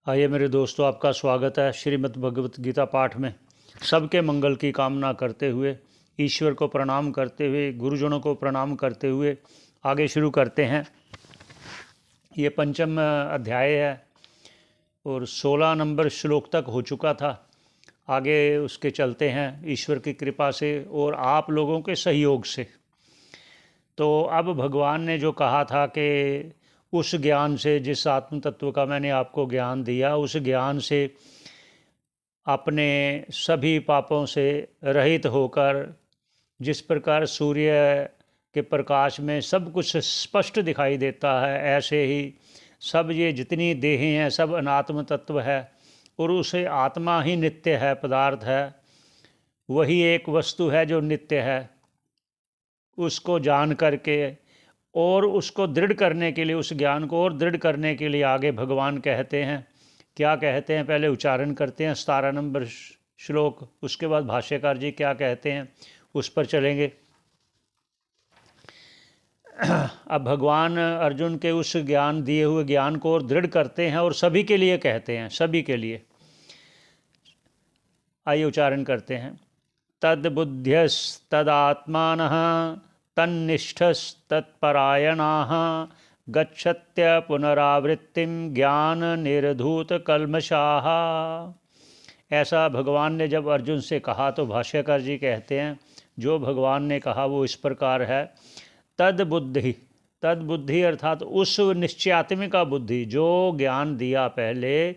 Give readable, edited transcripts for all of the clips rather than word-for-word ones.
आइए मेरे दोस्तों, आपका स्वागत है श्रीमद् भगवत गीता पाठ में। सबके मंगल की कामना करते हुए, ईश्वर को प्रणाम करते हुए, गुरुजनों को प्रणाम करते हुए आगे शुरू करते हैं। ये पंचम अध्याय है और 16 नंबर श्लोक तक हो चुका था। आगे उसके चलते हैं ईश्वर की कृपा से और आप लोगों के सहयोग से। तो अब भगवान ने जो कहा था कि उस ज्ञान से, जिस आत्म तत्व का मैंने आपको ज्ञान दिया, उस ज्ञान से अपने सभी पापों से रहित होकर, जिस प्रकार सूर्य के प्रकाश में सब कुछ स्पष्ट दिखाई देता है, ऐसे ही सब ये जितनी देहें हैं सब अनात्म तत्व है और उसे आत्मा ही नित्य है, पदार्थ है, वही एक वस्तु है जो नित्य है। उसको जान करके और उसको दृढ़ करने के लिए, उस ज्ञान को और दृढ़ करने के लिए आगे भगवान कहते हैं, क्या कहते हैं पहले उच्चारण करते हैं 17 नंबर श्लोक, उसके बाद भाष्यकार जी क्या कहते हैं उस पर चलेंगे। अब भगवान अर्जुन के उस ज्ञान, दिए हुए ज्ञान को और दृढ़ करते हैं और सभी के लिए कहते हैं, सभी के लिए। आइए उच्चारण करते हैं। तद्बुद्ध्यस्तदात्मानः तन्निष्ठस्तत्परायणाः गच्छत्य पुनरावृत्तिं ज्ञान निर्धूत कल्मषाः। ऐसा भगवान ने जब अर्जुन से कहा तो भाष्यकार जी कहते हैं, जो भगवान ने कहा वो इस प्रकार है। तद्बुद्धि, तद्बुद्धि अर्थात उस निश्चयात्मिका बुद्धि, जो ज्ञान दिया पहले,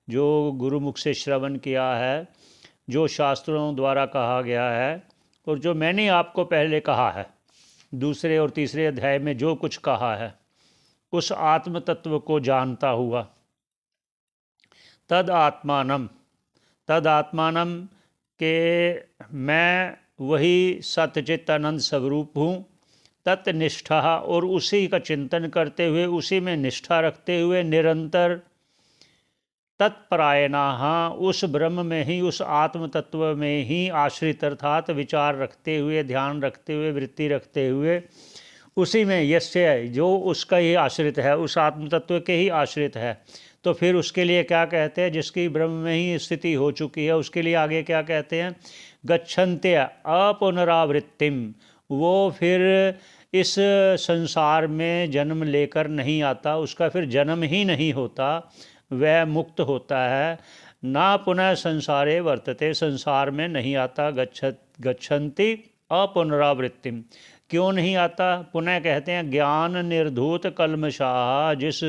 जो गुरुमुख से श्रवण किया है, जो शास्त्रों द्वारा कहा गया है और जो मैंने आपको पहले कहा है, दूसरे और तीसरे अध्याय में जो कुछ कहा है, उस आत्म तत्व को जानता हुआ। तद आत्मानम, तद आत्मानम के मैं वही सत्यचित आनंद स्वरूप हूँ। तत्निष्ठा, और उसी का चिंतन करते हुए, उसी में निष्ठा रखते हुए निरंतर, तत्परायणाः, उस ब्रह्म में ही, उस आत्म तत्व में ही आश्रित अर्थात विचार रखते हुए, ध्यान रखते हुए, वृत्ति रखते हुए, उसी में यस्य, जो उसका ही आश्रित है, उस आत्म तत्व के ही आश्रित है। तो फिर उसके लिए क्या कहते हैं, जिसकी ब्रह्म में ही स्थिति हो चुकी है, उसके लिए आगे क्या कहते हैं। गच्छन्त्य अपुनरावृत्तिम, वो फिर इस संसार में जन्म लेकर नहीं आता, उसका फिर जन्म ही नहीं होता, वह मुक्त होता है। ना पुनः संसारे वर्तते, संसार में नहीं आता। गच्छन्ति अपुनरावृत्तिम, क्यों नहीं आता। पुनः कहते हैं ज्ञान निर्धूत कल्मषाः, जिस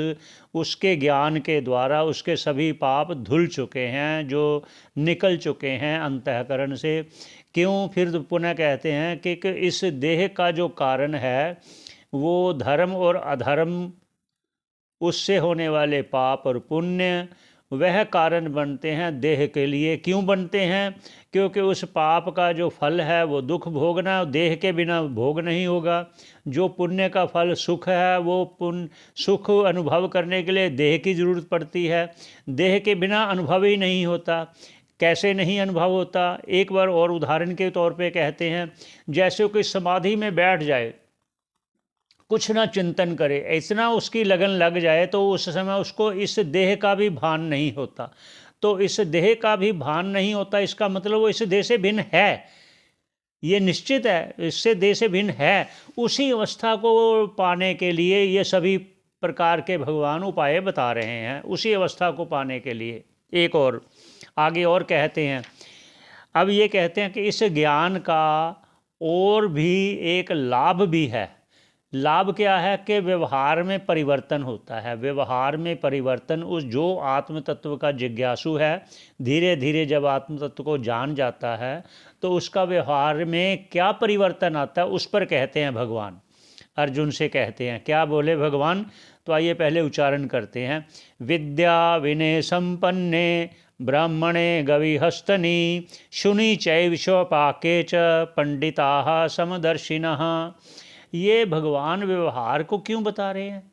उसके ज्ञान के द्वारा उसके सभी पाप धुल चुके हैं, जो निकल चुके हैं अंतःकरण से। क्यों फिर पुनः कहते हैं कि इस देह का जो कारण है वो धर्म और अधर्म, उससे होने वाले पाप और पुण्य, वह कारण बनते हैं देह के लिए। क्यों बनते हैं, क्योंकि उस पाप का जो फल है वो दुख भोगना, देह के बिना भोग नहीं होगा। जो पुण्य का फल सुख है, वो पुण्य सुख अनुभव करने के लिए देह की ज़रूरत पड़ती है। देह के बिना अनुभव ही नहीं होता। कैसे नहीं अनुभव होता, एक बार और उदाहरण के तौर पे कहते हैं, जैसे कोई समाधि में बैठ जाए, कुछ ना चिंतन करे, इतना उसकी लगन लग जाए तो उस समय उसको इस देह का भी भान नहीं होता। तो इस देह का भी भान नहीं होता, इसका मतलब वो इस देह से भिन्न है, ये निश्चित है, इससे देह से भिन्न है। उसी अवस्था को पाने के लिए ये सभी प्रकार के भगवान उपाय बता रहे हैं, उसी अवस्था को पाने के लिए। एक और आगे और कहते हैं, अब ये कहते हैं कि इस ज्ञान का और भी एक लाभ भी है। लाभ क्या है कि व्यवहार में परिवर्तन होता है। व्यवहार में परिवर्तन, उस जो आत्म तत्व का जिज्ञासु है, धीरे धीरे जब आत्म तत्व को जान जाता है तो उसका व्यवहार में क्या परिवर्तन आता है, उस पर कहते हैं भगवान। अर्जुन से कहते हैं, क्या बोले भगवान, तो आइए पहले उच्चारण करते हैं। विद्या विनय संपन्ने ब्राह्मणे गविहस्तनी शुनि चैव स्वपाके च पंडिताः समदर्शिनः। ये भगवान व्यवहार को क्यों बता रहे हैं,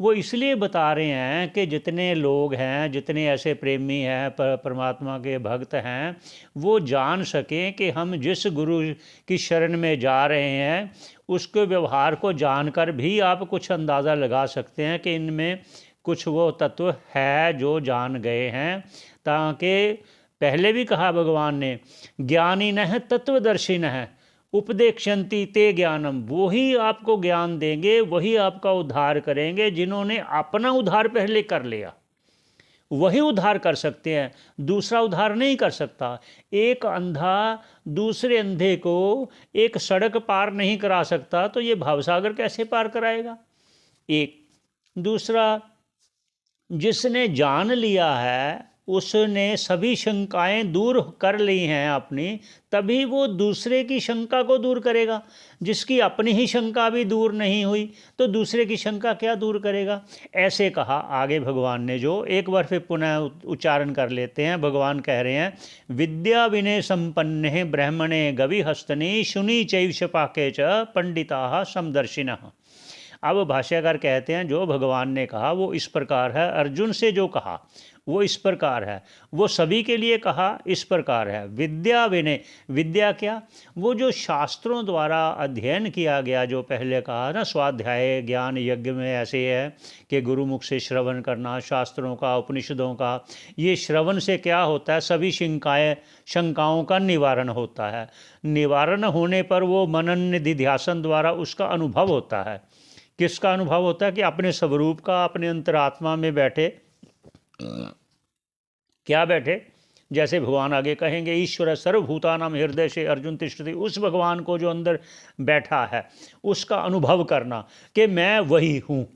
वो इसलिए बता रहे हैं कि जितने लोग हैं, जितने ऐसे प्रेमी हैं, परमात्मा के भक्त हैं, वो जान सकें कि हम जिस गुरु की शरण में जा रहे हैं उसके व्यवहार को जानकर भी आप कुछ अंदाज़ा लगा सकते हैं कि इनमें कुछ वो तत्व है जो जान गए हैं, ताकि पहले भी कहा भगवान ने, ज्ञानिनः तत्वदर्शिनः उपदेक्षन्ति ते ज्ञानम, वही आपको ज्ञान देंगे, वही आपका उद्धार करेंगे जिन्होंने अपना उद्धार पहले कर लिया, वही उद्धार कर सकते हैं, दूसरा उद्धार नहीं कर सकता। एक अंधा दूसरे अंधे को एक सड़क पार नहीं करा सकता, तो ये भवसागर कैसे पार कराएगा? एक दूसरा, जिसने जान लिया है उसने सभी शंकाएं दूर कर ली हैं अपनी, तभी वो दूसरे की शंका को दूर करेगा। जिसकी अपनी ही शंका भी दूर नहीं हुई तो दूसरे की शंका क्या दूर करेगा? ऐसे कहा आगे भगवान ने, जो एक बार फिर पुनः उच्चारण कर लेते हैं। भगवान कह रहे हैं, विद्या विनय संपन्ने ब्राह्मणे गवि हस्तनी शुनि चैव शपाके च पंडिता समदर्शिनः। अब भाष्यकार कहते हैं, जो भगवान ने कहा वो इस प्रकार है, अर्जुन से जो कहा वो इस प्रकार है, वो सभी के लिए कहा इस प्रकार है। विद्या विनय, विद्या क्या? वो जो शास्त्रों द्वारा अध्ययन किया गया, जो पहले कहा ना, स्वाध्याय ज्ञान यज्ञ में ऐसे है कि गुरुमुख से श्रवण करना शास्त्रों का, उपनिषदों का। ये श्रवण से क्या होता है? सभी शंकाओं का निवारण होता है। निवारण होने पर वो मनन निधि ध्यासन द्वारा उसका अनुभव होता है। किसका अनुभव होता है? कि अपने स्वरूप का, अपने अंतरात्मा में बैठे। क्या बैठे? जैसे भगवान आगे कहेंगे, ईश्वर सर्वभूतानां हृदय से अर्जुन तिष्ठति, उस भगवान को जो अंदर बैठा है उसका अनुभव करना कि मैं वही हूँ।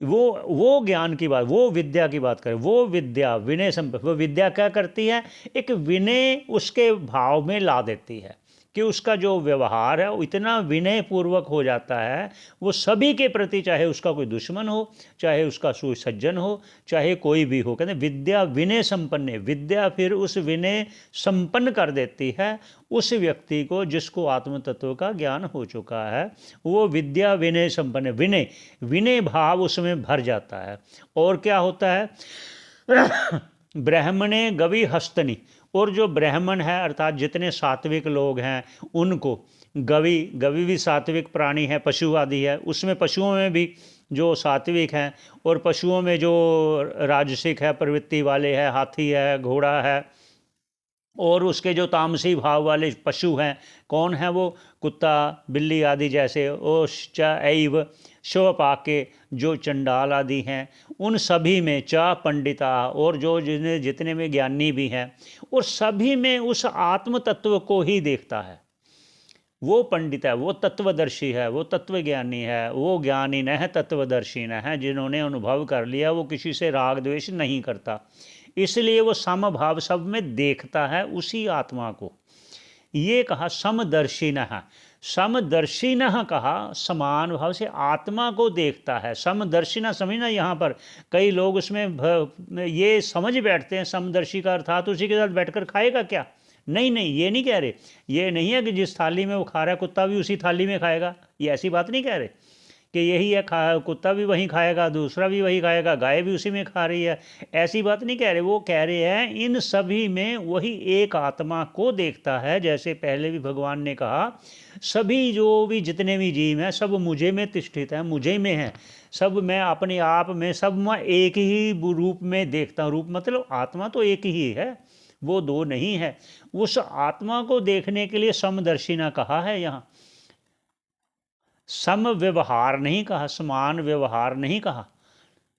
वो ज्ञान की बात, वो विद्या की बात करें। वो विद्या विनय संपन्न, वो विद्या क्या करती है? एक विनय उसके भाव में ला देती है कि उसका जो व्यवहार है वो इतना विनय पूर्वक हो जाता है, वो सभी के प्रति, चाहे उसका कोई दुश्मन हो, चाहे उसका सुसज्जन हो, चाहे कोई भी हो। कहते हैं विद्या विनय संपन्न, विद्या फिर उस विनय संपन्न कर देती है उस व्यक्ति को जिसको आत्म तत्व का ज्ञान हो चुका है। वो विद्या विनय संपन्न, विनय विनय भाव उसमें भर जाता है। और क्या होता है? ब्राह्मणे गवि हस्तनी, और जो ब्राह्मण है अर्थात जितने सात्विक लोग हैं उनको, गवि, गवि भी सात्विक प्राणी है, पशु आदि है, उसमें पशुओं में भी जो सात्विक हैं, और पशुओं में जो राजसिक है, प्रवृत्ति वाले हैं, हाथी है, घोड़ा है, और उसके जो तामसी भाव वाले पशु हैं, कौन है वो? कुत्ता बिल्ली आदि जैसे। ओश्च एव शवपाके, जो चंडाल आदि हैं, उन सभी में च पंडिता, और जो जितने में ज्ञानी भी हैं, और सभी में उस आत्म तत्व को ही देखता है। वो पंडित है, वो तत्वदर्शी है, वो तत्वज्ञानी है, वो ज्ञानी न है, तत्वदर्शी न है, जिन्होंने अनुभव कर लिया। वो किसी से राग द्वेष नहीं करता, इसलिए वो समभाव सब में देखता है उसी आत्मा को। ये कहा समदर्शिनः, समदर्शिनः कहा समान भाव से आत्मा को देखता है। समदर्शिना समझना, यहाँ पर कई लोग उसमें ये समझ बैठते हैं समदर्शी का अर्थात उसी के साथ बैठकर खाएगा क्या? नहीं नहीं, ये नहीं कह रहे। ये नहीं है कि जिस थाली में वो खा रहा है कुत्ता भी उसी थाली में खाएगा, ये ऐसी बात नहीं कह रहे कि यही है, कुत्ता भी वहीं खाएगा, दूसरा भी वही खाएगा, गाय भी उसी में खा रही है, ऐसी बात नहीं कह रहे। वो कह रहे हैं इन सभी में वही एक आत्मा को देखता है। जैसे पहले भी भगवान ने कहा, सभी जो भी जितने भी जीव हैं सब मुझे में तिष्ठित हैं, मुझे में हैं, सब मैं अपने आप में, सब मैं एक ही रूप में देखता हूँ। रूप मतलब आत्मा तो एक ही है, वो दो नहीं है। उस आत्मा को देखने के लिए समदर्शिना कहा है। यहाँ सम व्यवहार नहीं कहा, समान व्यवहार नहीं कहा।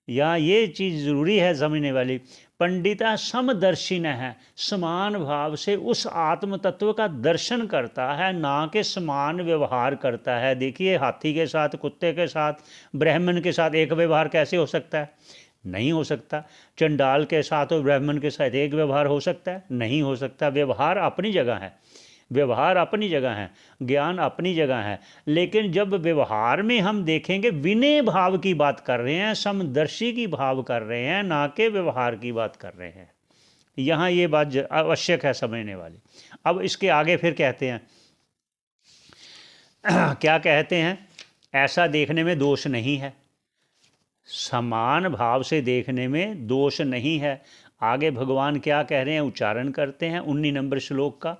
यहाँ ये चीज़ ज़रूरी है समझने वाली। पंडिता समदर्शिन है, समान भाव से उस आत्म तत्व का दर्शन करता है, ना कि समान व्यवहार करता है। देखिए, हाथी के साथ, कुत्ते के साथ, ब्राह्मण के साथ एक व्यवहार कैसे हो सकता है? नहीं हो सकता। चंडाल के साथ और ब्राह्मण के साथ एक व्यवहार हो सकता है? नहीं हो सकता। व्यवहार अपनी जगह है, व्यवहार अपनी जगह है, ज्ञान अपनी जगह है। लेकिन जब व्यवहार में हम देखेंगे, विनय भाव की बात कर रहे हैं, समदर्शी की भाव कर रहे हैं, ना कि व्यवहार की बात कर रहे हैं। यहाँ ये बात आवश्यक है समझने वाली। अब इसके आगे फिर कहते हैं क्या कहते हैं? ऐसा देखने में दोष नहीं है, समान भाव से देखने में दोष नहीं है। आगे भगवान क्या कह रहे हैं, उच्चारण करते हैं 19 नंबर श्लोक का।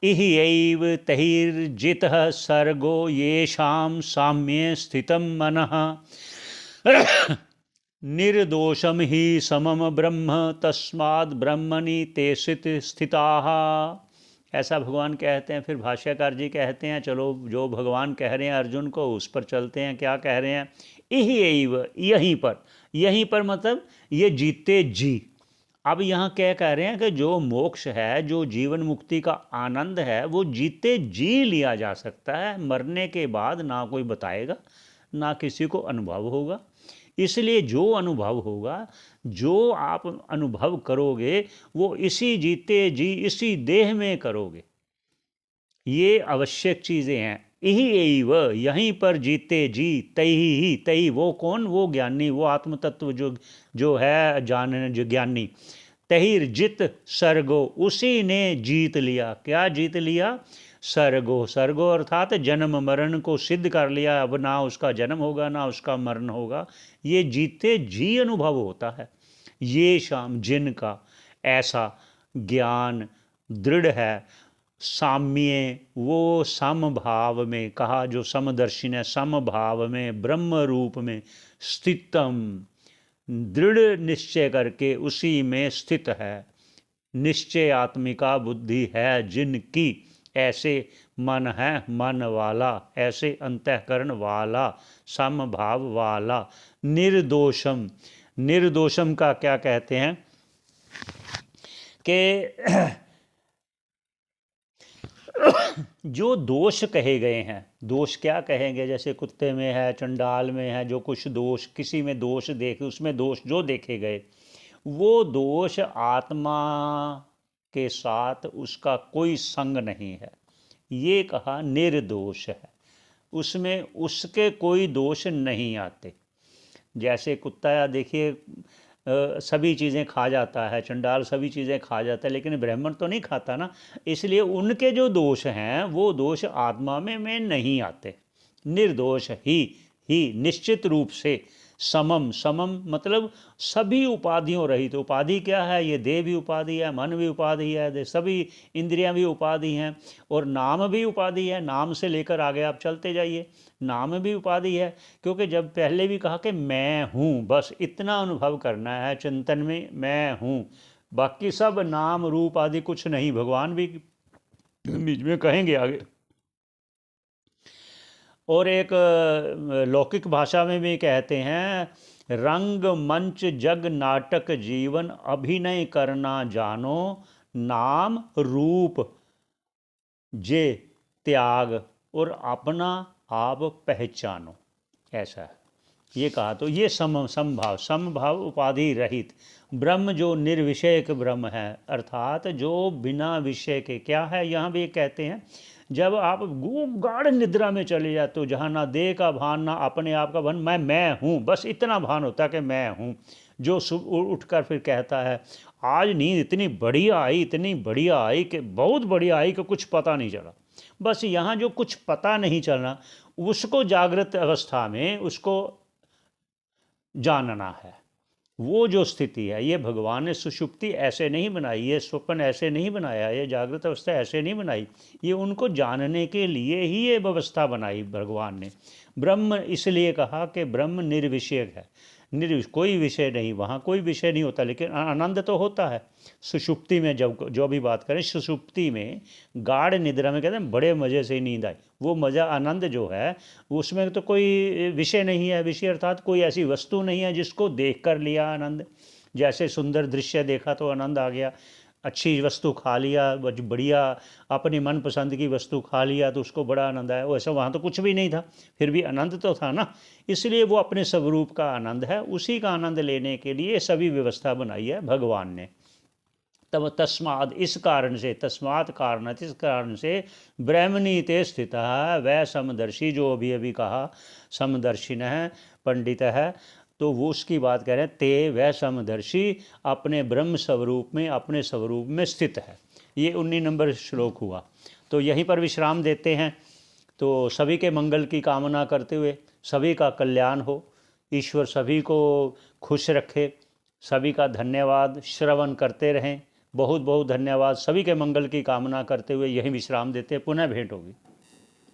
इह्यैव तैर्जितः सर्गो येषां साम्ये स्थितं मनः निर्दोषम ही समम ब्रह्म तस्माद् ब्रह्मणि ते स्थिताः। ऐसा भगवान कहते हैं। फिर भाष्यकार जी कहते हैं, चलो जो भगवान कह रहे हैं अर्जुन को उस पर चलते हैं। क्या कह रहे हैं? यहीं पर मतलब ये जीते जी। अब यहाँ क्या कह रहे हैं कि जो मोक्ष है, जो जीवन मुक्ति का आनंद है, वो जीते जी लिया जा सकता है। मरने के बाद ना कोई बताएगा, ना किसी को अनुभव होगा। इसलिए जो अनुभव होगा, जो आप अनुभव करोगे, वो इसी जीते जी इसी देह में करोगे। ये आवश्यक चीज़ें हैं। यहीं पर जीते जी तही वो कौन? वो ज्ञानी, वो आत्म तत्व जो है जान जो ज्ञानी। तहिर जित सर्गो, उसी ने जीत लिया। क्या जीत लिया? सर्गो अर्थात जन्म मरण को सिद्ध कर लिया। अब ना उसका जन्म होगा ना उसका मरण होगा। ये जीते जी अनुभव होता है। ये शाम जिनका ऐसा ज्ञान दृढ़ है, साम्य, वो समभाव में कहा, जो समदर्शी है, समभाव में ब्रह्म रूप में स्थितम, दृढ़ निश्चय करके उसी में स्थित है। निश्चय आत्मिका बुद्धि है जिनकी, ऐसे मन है, मन वाला, ऐसे अंतःकरण वाला, समभाव वाला। निर्दोषम, निर्दोषम का क्या कहते हैं कि जो दोष कहे गए हैं, दोष क्या कहेंगे? जैसे कुत्ते में है, चंडाल में है, जो कुछ दोष किसी में दोष देखे, उसमें दोष जो देखे गए, वो दोष आत्मा के साथ उसका कोई संग नहीं है। ये कहा निर्दोष है, उसमें उसके कोई दोष नहीं आते। जैसे कुत्ता देखिए सभी चीज़ें खा जाता है, चंडाल सभी चीज़ें खा जाता है, लेकिन ब्राह्मण तो नहीं खाता ना। इसलिए उनके जो दोष हैं वो दोष आत्मा में नहीं आते। निर्दोष ही निश्चित रूप से समम, समम मतलब सभी उपाधियों रहित। तो उपाधि क्या है? ये देह भी उपाधि है, मन भी उपाधि है, सभी इंद्रियां भी उपाधि हैं, और नाम भी उपाधि है। नाम से लेकर आगे आप चलते जाइए, नाम भी उपाधि है। क्योंकि जब पहले भी कहा कि मैं हूँ, बस इतना अनुभव करना है चिंतन में, मैं हूँ, बाकी सब नाम रूप आदि कुछ नहीं। भगवान भी बीच में कहेंगे आगे। और एक लौकिक भाषा में भी कहते हैं, रंग मंच जग नाटक जीवन अभिनय करना जानो, नाम रूप जे त्याग और अपना आप पहचानो। ऐसा है ये कहा। तो ये समभाव उपाधि रहित ब्रह्म, जो निर्विषयक ब्रह्म है, अर्थात जो बिना विषय के। क्या है? यहाँ भी कहते हैं, जब आप गाढ़ निद्रा में चले जाते हो, जहाँ ना देह का भान ना अपने आप का भान, मैं हूँ, बस इतना भान होता है कि मैं हूँ। जो उठकर फिर कहता है, आज नींद इतनी बढ़िया आई, इतनी बढ़िया आई कि बहुत बढ़िया आई कि कुछ पता नहीं चला। बस यहाँ जो कुछ पता नहीं चलना, उसको जागृत अवस्था में उसको जानना है। वो जो स्थिति है, ये भगवान ने सुषुप्ति ऐसे नहीं बनाई, ये स्वप्न ऐसे नहीं बनाया, ये जागृत अवस्था ऐसे नहीं बनाई। ये उनको जानने के लिए ही ये व्यवस्था बनाई भगवान ने। ब्रह्म इसलिए कहा कि ब्रह्म निर्विषयक है, कोई विषय नहीं, वहाँ कोई विषय नहीं होता, लेकिन आनंद तो होता है। सुषुप्ति में जब जो भी बात करें, सुषुप्ति में गाढ़ निद्रा में कहते हैं बड़े मज़े से नींद आई। वो मज़ा, आनंद जो है, उसमें तो कोई विषय नहीं है। विषय अर्थात कोई ऐसी वस्तु नहीं है जिसको देख कर लिया आनंद। जैसे सुंदर दृश्य देखा तो आनंद आ गया, अच्छी वस्तु खा लिया, बढ़िया अपनी मनपसंद की वस्तु खा लिया तो उसको बड़ा आनंद आया। वैसा वहाँ तो कुछ भी नहीं था, फिर भी आनंद तो था ना। इसलिए वो अपने स्वरूप का आनंद है, उसी का आनंद लेने के लिए सभी व्यवस्था बनाई है भगवान ने। तब तस्माद, इस कारण से, तस्मात् कारणात्, इस कारण से ब्रह्मणि ते स्थित है, वह समदर्शी, जो अभी अभी कहा समदर्शिन है, पंडित है, तो वो उसकी बात कह रहे हैं। ते वह समदर्शी अपने ब्रह्म स्वरूप में, अपने स्वरूप में स्थित है। ये 19 नंबर श्लोक हुआ। तो यहीं पर विश्राम देते हैं। तो सभी के मंगल की कामना करते हुए, सभी का कल्याण हो, ईश्वर सभी को खुश रखे। सभी का धन्यवाद, श्रवण करते रहें। बहुत बहुत धन्यवाद। सभी के मंगल की कामना करते हुए यहीं विश्राम देते हैं। पुनः भेंट होगी।